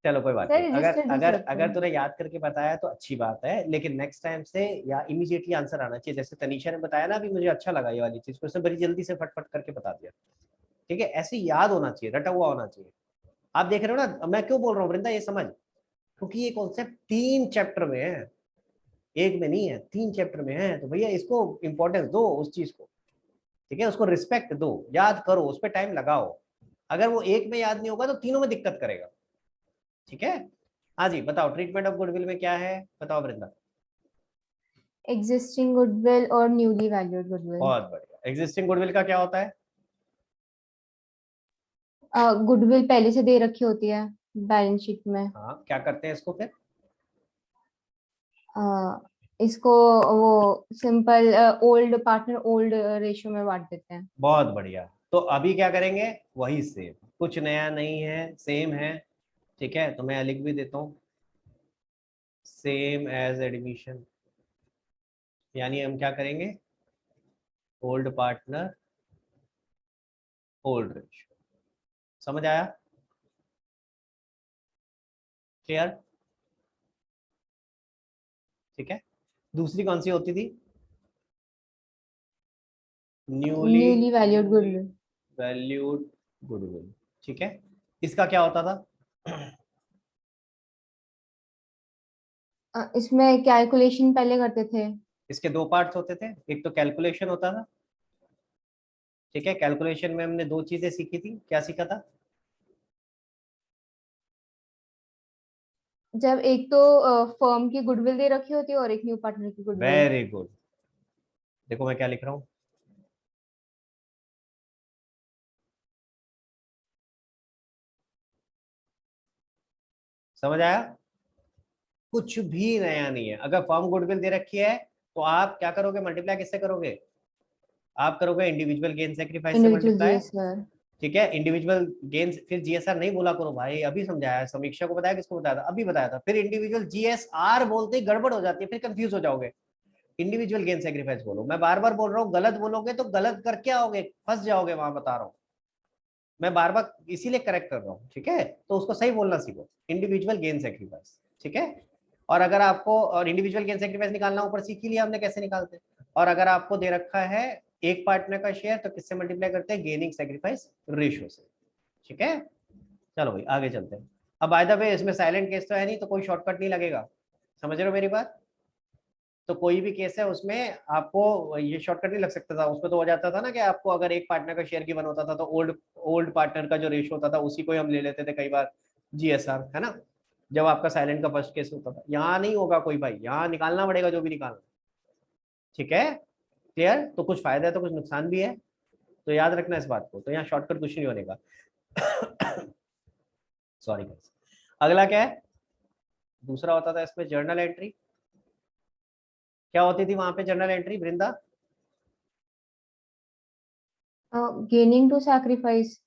चलो कोई बात सर नहीं, अगर रजिस्टर अगर दूसरा अगर था। तूने याद करके बताया तो अच्छी बात है, लेकिन नेक्स्ट टाइम से या इमीडिएटली आंसर आना चाहिए। जैसे तनीषा ने बताया ना, अभी मुझे अच्छा लगा ये वाली चीज को, उसने बड़ी जल्दी से फटफट करके बता दिया। ठीक है, ऐसे याद होना चाहिए, रटा हुआ होना चाहिए। आप देख रहे हो ना मैं क्यों बोल रहा हूँ वृंदा, ये समझ, क्योंकि ये कॉन्सेप्ट 3 चैप्टर में है, एक में नहीं है, 3 चैप्टर में है। तो भैया इसको इंपॉर्टेंस दो उस चीज को, ठीक है? उसको रिस्पेक्ट दो, याद करो, उस पर टाइम लगाओ। अगर वो एक में याद नहीं होगा तो तीनों में दिक्कत करेगा। ठीक है, हाँ जी बताओ, ट्रीटमेंट ऑफ गुडविल में क्या है बताओ वृंदा। एग्जिस्टिंग गुडविल और न्यूली वैल्यूड गुडविल। बहुत बढ़िया। एग्जिस्टिंग गुडविल का क्या होता है? गुडविल पहले से दे रखी होती है बैलेंस शीट में। हाँ, क्या करते हैं इसको फिर? इसको वो simple old partner old ratio में बांट देते हैं। बहुत बढ़िया। तो अभी क्या करेंगे? वही सेम, कुछ नया नहीं है, सेम है। ठीक है, तो मैं लिख भी देता हूँ, सेम एज एडमिशन। यानी हम क्या करेंगे? Old partner old ratio. समझ आया? क्लियर? ठीक है, दूसरी कौन सी होती थी? Newly newly valued goodwill. Valued goodwill. ठीक है, इसका क्या होता था? इसमें कैलकुलेशन पहले करते थे। इसके 2 पार्ट्स होते थे, एक तो कैलकुलेशन होता था, ठीक है, कैलकुलेशन में हमने 2 चीजें सीखी थी, क्या सीखा था? जब एक तो फर्म की गुडविल दे रखी होती है और एक न्यू पार्टनर की गुडविल। Very good. देखो मैं क्या लिख रहा हूं, समझ आया? कुछ भी नया नहीं है। अगर फर्म गुडविल दे रखी है तो आप क्या करोगे, मल्टीप्लाई किससे करोगे? आप करोगे इंडिविजुअल गेन सेक्रीफाइस से इंडिविजुअल मल्टीप्लाई। जीएसआर। ठीक है, इंडिविजुअल गेन, फिर जीएसआर नहीं बोला करो भाई, अभी समझाया, समीक्षा को बताया, किसको बताया था? अभी बताया था। फिर इंडिविजुअल जीएसआर बोलते ही गड़बड़ हो जाती है, फिर कंफ्यूज हो जाओगे। इंडिविजुअल गेन सेक्रीफाइस बोलो। मैं बार बार बोल रहा हूँ, गलत बोलोगे तो गलत करके आओगे, फंस जाओगे वहां, बता रहा हूँ मैं, बार बार इसीलिए करेक्ट कर रहा हूँ। ठीक है, तो उसको सही बोलना सीखो, इंडिविजुअल गेन सेक्रीफाइस। ठीक है, और अगर आपको और इंडिविजुअल गेन सेक्रीफाइस निकालना ऊपर सीख ही लिया हमने कैसे निकालते हैं। और अगर आपको दे रखा है एक पार्टनर का शेयर तो किससे मल्टीप्लाई करते हैं? गेनिंग सेक्रीफाइस रेशियो से। ठीक है, चलो भाई आगे चलते हैं। अब बाय द वे इसमें साइलेंट केस तो है नहीं, तो कोई शॉर्टकट नहीं लगेगा, समझ रहे हो मेरी बात? तो कोई भी केस है उसमें आपको ये शॉर्टकट नहीं लग सकता था। उसमें तो हो जाता था ना कि आपको अगर एक पार्टनर का शेयर गिवन होता था तो ओल्ड पार्टनर का जो रेशियो होता था उसी को हम ले लेते थे कई बार, जीएसआर, है ना, जब आपका साइलेंट का फर्स्ट केस होता था। यहाँ नहीं होगा कोई भाई, यहाँ निकालना पड़ेगा जो भी निकालना। ठीक है, क्लियर? तो कुछ फायदा है तो कुछ नुकसान भी है, तो याद रखना इस बात को। तो यहाँ शॉर्टकट कुछ नहीं होने का। सॉरी। अगला क्या है? दूसरा होता था इसमें जर्नल एंट्री। क्या होती थी वहां पे journal entry, Vrinda? Gaining to sacrifice.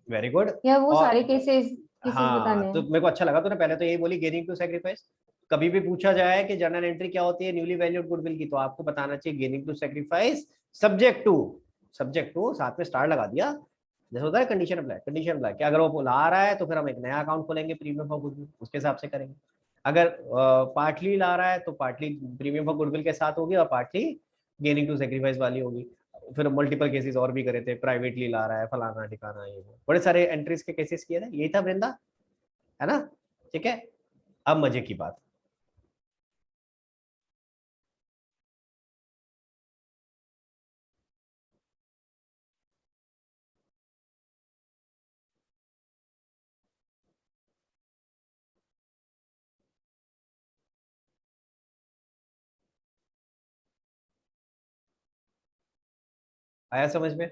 Very good. या वो और सारे केसेस बताने हाँ, तो हैं? मेरे को अच्छा लगा तूने पहले तो यही बोली, गेनिंग टू सेक्रीफाइस। कभी भी पूछा जाए कि जर्नल एंट्री क्या होती है न्यूली वैल्यूड गुडविल की, तो आपको बताना चाहिए gaining to sacrifice subject to साथ में स्टार लगा दिया, जैसे होता है कंडीशन अप्लाई। कंडीशन अप्लाई कि अगर वो ला रहा है तो फिर हम एक नया अकाउंट खोलेंगे प्रीमियम फॉर गुडविल, उसके हिसाब से करेंगे। अगर पार्टली ला रहा है तो पार्टली प्रीमियम फॉर गुडविल के साथ होगी और पार्टली गेनिंग टू सेक्रीफाइस वाली होगी। फिर मल्टीपल केसेस और भी करे थे, प्राइवेटली ला रहा है, फलाना ठिकाना, ये वो बड़े सारे एंट्रीज के केसेस किए थे। यही था वृंदा, है ना? ठीक है, अब मजे की बात। आया समझ में?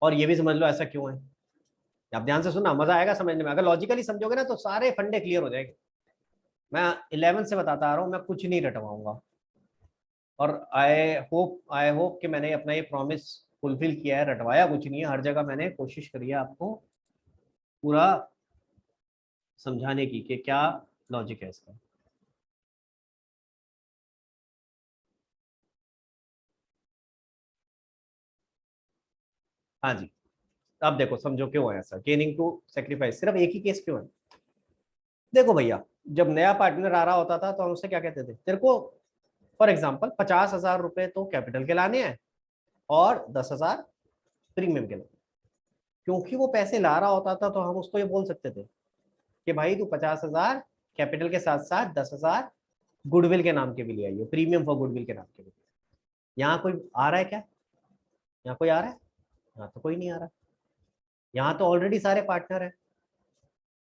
और ये भी समझ लो ऐसा क्यों है। आप ध्यान से सुनना, मजा आएगा समझने में। अगर लॉजिकली समझोगे ना तो सारे फंडे क्लियर हो जाएंगे। मैं 11 से बताता आ रहा हूँ, मैं कुछ नहीं रटवाऊंगा। और आई होप कि मैंने अपना ये प्रॉमिस फुलफिल किया है, रटवाया कुछ नहीं है। हर जगह मैंने कोशिश करी है आपको पूरा समझाने की कि क्या लॉजिक है इसका। हाँ जी, अब देखो समझो क्यों है ऐसा। गेनिंग टू सेक्रीफाइस सिर्फ एक ही केस क्यों है? देखो भैया, जब नया पार्टनर आ रहा होता था तो हम उससे क्या कहते थे, तेरे को फॉर एग्जाम्पल 50,000 रुपए तो कैपिटल के लाने हैं और 10,000 प्रीमियम के लाने। क्योंकि वो पैसे ला रहा होता था तो हम उसको ये बोल सकते थे कि भाई तू 50,000 कैपिटल के साथ साथ 10,000 गुडविल के नाम के भी ले आइए, प्रीमियम फॉर गुडविल के नाम के भी। यहाँ कोई आ रहा है क्या? यहाँ कोई आ रहा है? यहाँ तो कोई नहीं आ रहा। यहाँ तो ऑलरेडी सारे पार्टनर है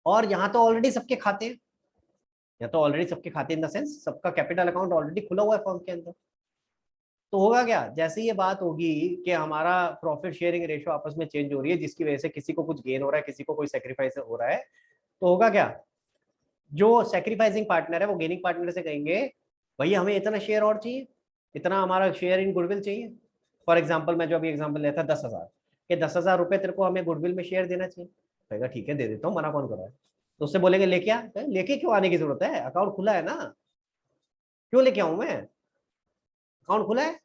और यहाँ तो ऑलरेडी सबके खाते हैं। या तो ऑलरेडी सबके खाते इन द सेंस सबका कैपिटल अकाउंट ऑलरेडी खुला हुआ है फर्म के अंदर। तो होगा क्या, जैसे ये बात होगी कि हमारा प्रॉफिट शेयरिंग रेशियो आपस में चेंज हो रही है, जिसकी वजह से किसी को कुछ गेन हो रहा है, किसी को कोई सेक्रीफाइस हो रहा है, तो होगा क्या, जो सेक्रीफाइसिंग पार्टनर है वो गेनिंग पार्टनर से कहेंगे भैया हमें इतना शेयर और चाहिए, इतना हमारा शेयर इन गुडविल चाहिए। फॉर एग्जाम्पल मैं जो अभी एग्जाम्पल लेता 10,000 कि 10,000 रुपए तेरे को हमें गुडविल में शेयर देना चाहिए। कहेगा ठीक है दे देता हूँ, मना कौन कर रहा है। तो उससे बोलेंगे लेके आ। लेके क्यों आने की जरूरत है, अकाउंट खुला है ना, क्यों लेके आऊं मैं, अकाउंट खुला है,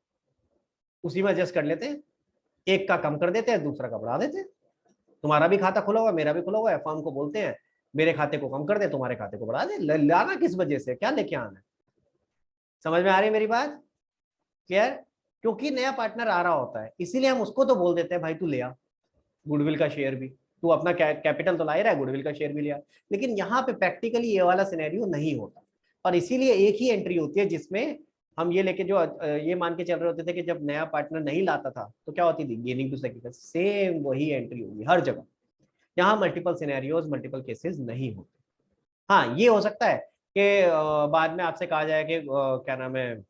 उसी में एडजस्ट कर लेते हैं। एक का कम कर देते हैं, दूसरा का बढ़ा देते हैं। तुम्हारा भी खाता खुला हुआ है, मेरा भी खुला हुआ है, फर्म को बोलते हैं मेरे खाते को कम कर दे, तुम्हारे खाते को बढ़ा दे। लाना किस वजह से, क्या लेके आना है? समझ में आ रही है मेरी बात? क्लियर? क्योंकि नया पार्टनर आ रहा होता है, इसीलिए हम उसको तो बोल देते हैं भाई तू ले आ गुडविल का शेयर भी, तू अपना कैपिटल तो ला ही रहा है, गुडविल का शेयर भी लिया। लेकिन यहाँ पे प्रैक्टिकली ये वाला सिनेरियो नहीं होता और इसीलिए एक ही एंट्री होती है जिसमें हम ये लेके जो ये मान के चल रहे होते थे कि जब नया पार्टनर नहीं लाता था तो क्या होती थी, गेनिंग टू सेक्रीफाइस, सेम वही एंट्री होगी हर जगह। यहाँ मल्टीपल सिनेरियोज, मल्टीपल केसेस नहीं होते। हाँ ये हो सकता है कि बाद में आपसे कहा जाए कि क्या नाम है,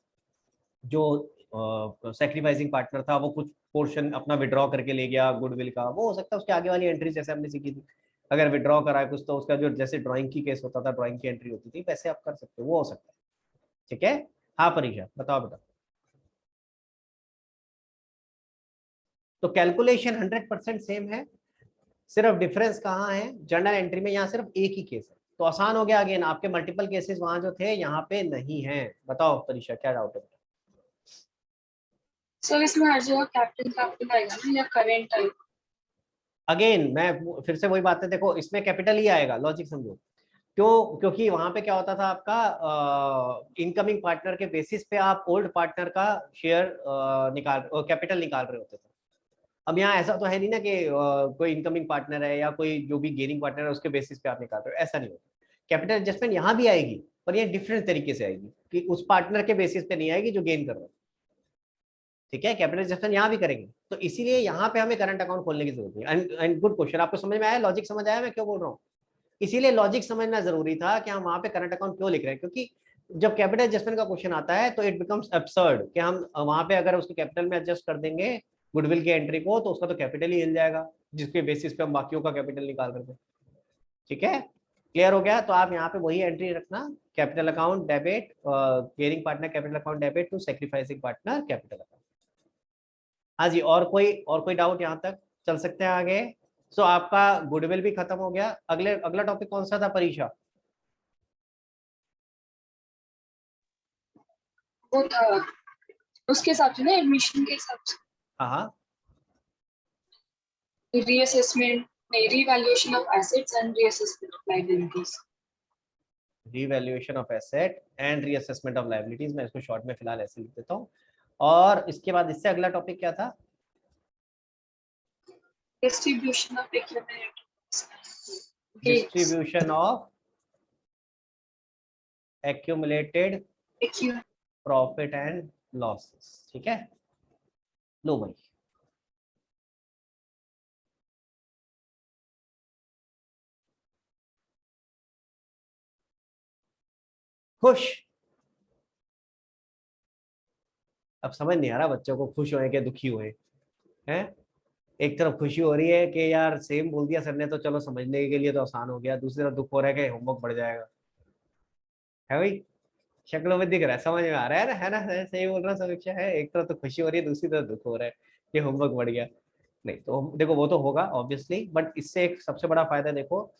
जो सेक्रीफाइसिंग पार्टनर था वो कुछ पोर्शन अपना विड्रॉ करके ले गया गुडविल का, वो हो सकता है उसके आगे वाली एंट्री जैसे हमने सीखी थी, अगर विड्रॉ करा है कुछ तो उसका जो जैसे ड्राइंग की केस होता था, ड्राइंग की एंट्री होती थी, वैसे आप कर सकते हो, वो हो सकता है। ठीक है, हाँ परीक्षा बताओ बेटा। तो कैलकुलेशन 100% सेम है, सिर्फ डिफरेंस कहाँ है, जर्नल एंट्री में यहाँ सिर्फ एक ही केस है, तो आसान हो गया। अगेन आपके मल्टीपल केसेस वहां जो थे यहाँ पे नहीं है। बताओ परीक्षा क्या डाउट है? सर इसमें हर जगह कैपिटल आएगा ना या करेंट आएगा? अगेन मैं फिर से वही बात है, देखो इसमें कैपिटल ही आएगा, लॉजिक समझो क्यों, क्योंकि वहां पे क्या होता था आपका इनकमिंग पार्टनर के बेसिस पे आप ओल्ड पार्टनर का शेयर कैपिटल निकाल रहे होते थे। अब यहाँ ऐसा तो है नहीं ना कि कोई इनकमिंग पार्टनर है या कोई जो भी गेनिंग पार्टनर है उसके बेसिस पे आप निकाल रहे हो, ऐसा नहीं होता। कैपिटल एडजस्टमेंट यहाँ भी आएगी पर ये डिफरेंट तरीके से आएगी कि उस पार्टनर के बेसिस पे नहीं आएगी जो गेन कर रहा है। ठीक है, कैपिटल एडजस्टमेंट यहाँ भी करेंगे, तो इसीलिए यहाँ पे हमें करंट अकाउंट खोलने की जरूरत है। एंड गुड क्वेश्चन, आपको समझ में आया, लॉजिक समझ आया मैं क्यों बोल रहा हूँ? इसीलिए लॉजिक समझना जरूरी था कि हम वहां पे करंट अकाउंट क्यों लिख रहे हैं, क्योंकि जब कैपिटल एडजस्टमेंट का क्वेश्चन आता है तो इट बिकम्स एब्सर्ड कि हम वहां पे अगर उसके कैपिटल में एडजस्ट कर देंगे गुडविल की एंट्री को तो उसका तो कैपिटल ही हिल जाएगा जिसके बेसिस पे हम बाकियों का कैपिटल निकाल रहे थे। ठीक है, क्लियर हो गया? तो आप यहाँ पे वही एंट्री रखना, capital account debit, gaining partner capital account debit to sacrificing partner capital account. हाँ जी, और कोई डाउट यहाँ तक? चल सकते हैं आगे। सो आपका गुडविल भी खत्म हो गया। अगला टॉपिक कौन सा था परीक्षा? वो था उसके हिसाब से ना, एडमिशन के हिसाब से हाँ, रीअसेसमेंट नहीं, revaluation of assets and reassessment of liabilities. Revaluation of asset and reassessment of liabilities, मैं इसको शॉर्ट में फिलहाल ऐसे लिख देता हूँ। और इसके बाद इससे अगला टॉपिक क्या था? Distribution of accumulated distribution of accumulated profit and losses. ठीक है, लो भाई खुश। अब समझ नहीं आ रहा बच्चों को खुश हुए कि दुखी हुए हैं। एक तरफ खुशी हो रही है कि यार सेम बोल दिया सर ने तो चलो समझने के लिए तो आसान हो गया, दूसरी तरफ दुख हो रहा है कि होमवर्क बढ़ जाएगा। है भाई, शक्लों में दिख रहा है, समझ में आ रहा है ना? सही बोल रहा समीक्षा है, एक तरफ तो खुशी हो रही है, दूसरी तरफ दुख हो रहा है कि होमवर्क बढ़ गया। नहीं तो देखो वो तो होगा ऑब्वियसली, बट इससे एक सबसे बड़ा फायदा देखो,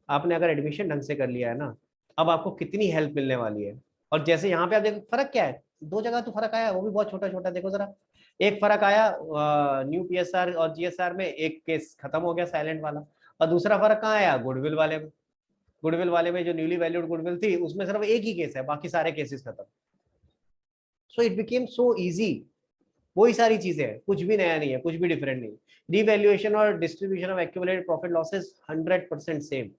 आपने अगर एडमिशन ढंग से कर लिया है ना, अब आपको कितनी हेल्प मिलने वाली है। और जैसे यहाँ पे आप देखो फर्क क्या है, दो जगह तो फर्क आया, वो भी बहुत छोटा छोटा। देखो जरा, एक फर्क आया न्यू पीएसआर और जीएसआर में, एक केस खत्म हो गया साइलेंट वाला, और दूसरा फर्क कहाँ आया, गुडविल वाले में। गुडविल वाले में जो न्यूली वैल्यूड गुडविल थी उसमें सिर्फ एक ही केस है, बाकी सारे केसेस खत्म। So it became so easy. वही सारी चीजें हैं, कुछ भी नया नहीं है, कुछ भी डिफरेंट नहीं। रिवैल्यूएशन और distribution of accumulated profit losses 100% same,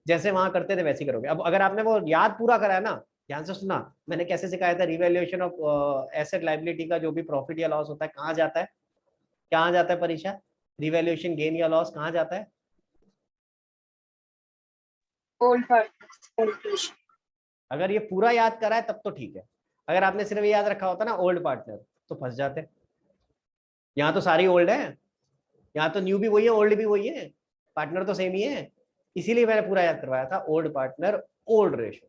जैसे वहां करते थे वैसे ही करोगे। अब अगर आपने वो याद पूरा करा है ना, ध्यान से सुना, मैंने कैसे सिखाया था, रिवैल्यूएशन ऑफ एसेट लायबिलिटी का जो भी प्रॉफिट या लॉस होता है कहाँ जाता है, कहाँ जाता है परीक्षा? रिवैल्यूएशन गेन या लॉस कहाँ जाता है? Old partner. अगर ये पूरा याद करा है तब तो ठीक है, अगर आपने सिर्फ ये याद रखा होता ना ओल्ड पार्टनर तो फंस जाते। यहाँ तो सारी ओल्ड है, यहाँ तो न्यू भी वही है, ओल्ड भी वही है, पार्टनर तो सेम ही है, इसीलिए मैंने पूरा याद करवाया था, ओल्ड पार्टनर ओल्ड रेशो।